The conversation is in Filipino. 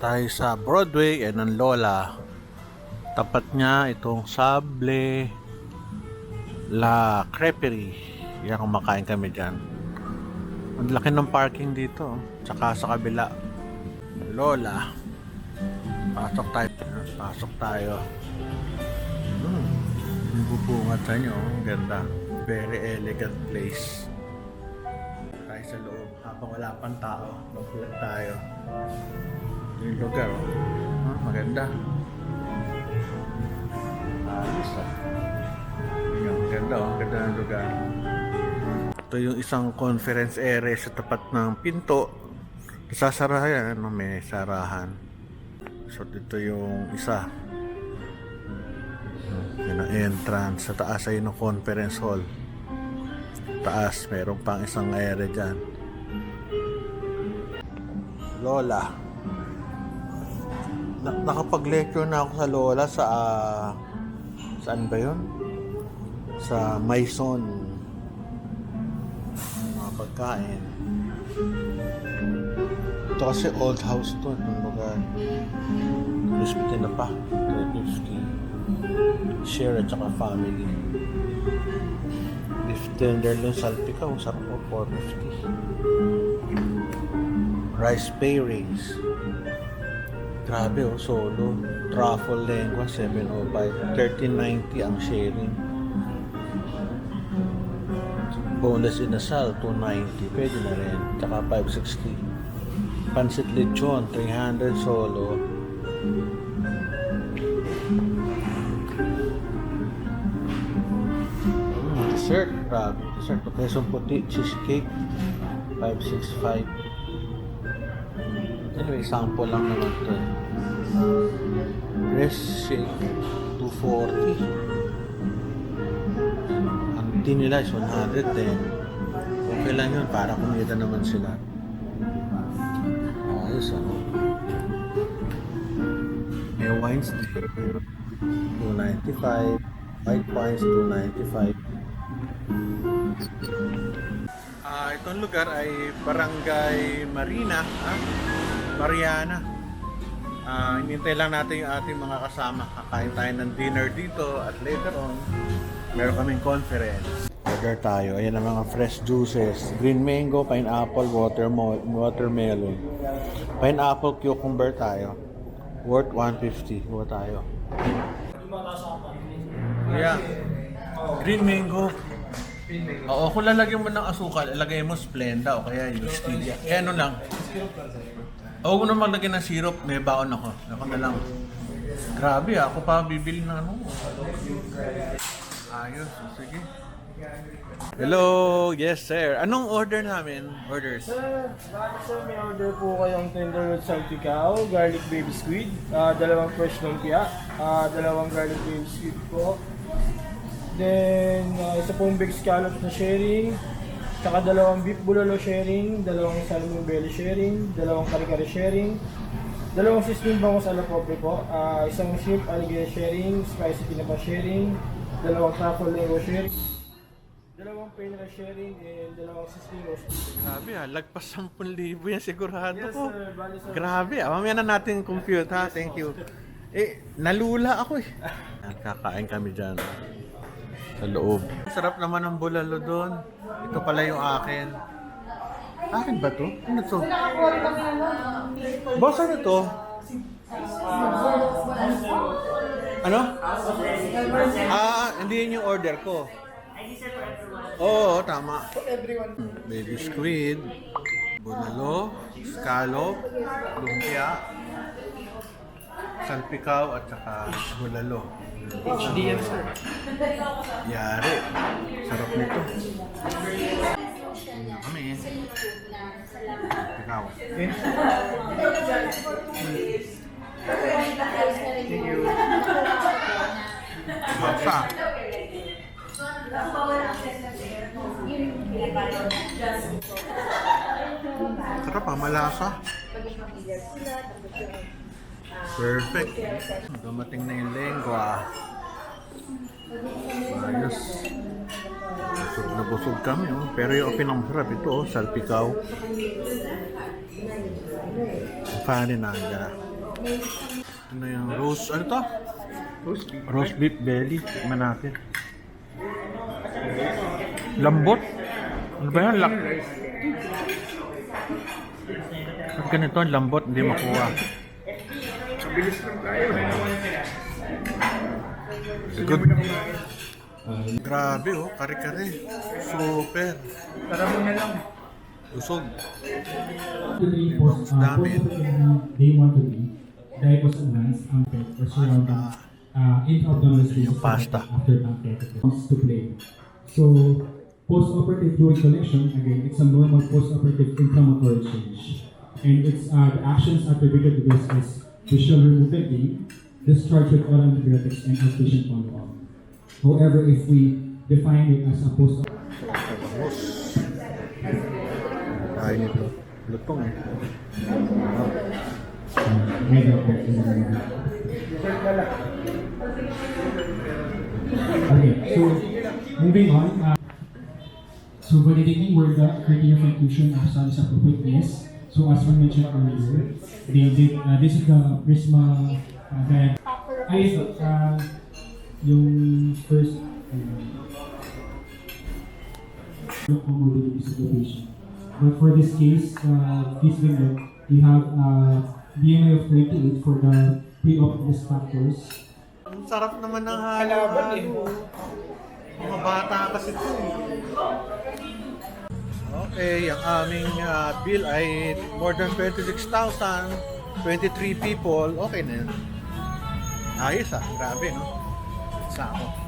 tayo sa Broadway and ang Lola. Tapat niya itong Sable La Creperie. Yan, kumakain kami dyan. Ang laki ng parking dito. Tsaka sa kabila. Lola. Pasok tayo. Pasok tayo. Yung bubungat sa inyo. Ang ganda. Very elegant place. Tayo sa loob. Habang wala pang tao, mag-vlog tayo. Yung lugar, maganda. Ayos, Yung ganda, ganda ng lugar. Ito yung isang conference area sa tapat ng pinto. Sasarahan, may sarahan. So dito yung isa. Yun ang entrance. Sa taas ay yung conference hall. Taas, mayroon pang isang area dyan. Lola. Nakapag-lecture na ako sa Lola sa saan ba yun? Sa Maison. Mga pagkain. Ito kasi old house to. Itong lugar. Crispy na pa. 350. Share at saka family. Beef tenderloin salpikaw. Sarap po. 450. Rice pairings. Grabe solo. Truffle lengua 705. 1390 ang sharing. Boneless inasal 290. Pwede na rin. Tsaka 560. Pansit lechon 300 solo. Dessert. Grabe. Dessert. Pesong puti. Cheesecake 565. Anyway, sample lang naman ito. Breast shake 240. Ang tea nila is 110. Okay lang yun, para kumita naman sila. Ayos May wines din. 295. White wines 295. Itong lugar ay Barangay Marina. Mariana. Hinintay lang natin yung ating mga kasama. Kakain tayo ng dinner dito at later on, meron kaming conference. Order tayo. Ayan ang mga fresh juices. Green mango, pineapple, watermelon. Pineapple, cucumber tayo. Worth 150. Huwa tayo. Yeah. Green mango. Oo, kung lalagyan mo ng asukal, ilagay mo Splenda o kaya yung stevia. Eh ano lang. Oo, kung naman maglagay ng syrup, may baon ako. Ako na lang. Grabe ako pa bibili ng ano. Ayos, sige. Hello, yes sir. Anong order namin? Orders? Sir, may order po kayong tender with salpicao, garlic baby squid, dalawang fresh lumpia, dalawang garlic baby squid po. Then, isa pong big scallop na sharing, saka dalawang beef bulalo sharing, dalawang salmon belly sharing, dalawang kare-kare sharing, dalawang sisling bangus ala pobre po, isang shrimp alligator sharing, spicy tinapa sharing, dalawang truffle lego sharing, dalawang plain rice sharing, and dalawang sisling roast. Grabe lagpas 10,000 yan sigurado Yes, ko. sir. Bali, sir. Grabe mamaya na natin compute ha. Thank you. Nalula ako Kakain kami dyan. Sa loob. Sarap naman ang bulalo doon. Ito pala yung akin. Akin ba to? Ano to? Boss, ano to? Ano? Hindi yun yung order ko. Oo, tama. Baby squid, bulalo, scallop, lumpia, salpikaw at saka bulalo. HDM, sir. Yari. Sarap nito. Kami salpikaw. Thank you. Basta. Sarap malasa. Perfect. Dumating na yung lengua. Ayos. Busog na busog kami, oh. Pero yung pinamsarap ito, salpikaw. Funny naga. Ito na yung roast, ano to? Roast beef belly. Tikman natin. Lambot. Ano ba yan? Pag ganito, ang lambot, hindi makuha. Bilis lang tayo. Good. Grabe oh, kare-kare. Super. Tara mo na lang. Busog. Today was Dami. day 1 to be diapers advanced unpaid or surrounding intra-abdominal space Yung pasta. after pancreatitis comes to play. So, post-operative fluid collection, again, it's a normal post-operative inflammatory change. And it's the actions attributed to this is we shall remove the pain, discharge with oral antibiotics, and outpatient follow-up. However, if we define it as a post Kain nito. Lutong eh. Okay, so moving on. So validating where the criteria for inclusion of studies appropriate is. So as we mentioned earlier, this is the Prisma guide. Yung first yung comorbidities of the patient. But for this case, please note, we have BMI of 38 for the pre-op risk factors. Ang sarap naman ng Kalaban eh. Mga bata kasi ito eh. Okay, ang aming bill ay more than 26,000, 23 people, okay na yun. Ayos grabe no? Sako.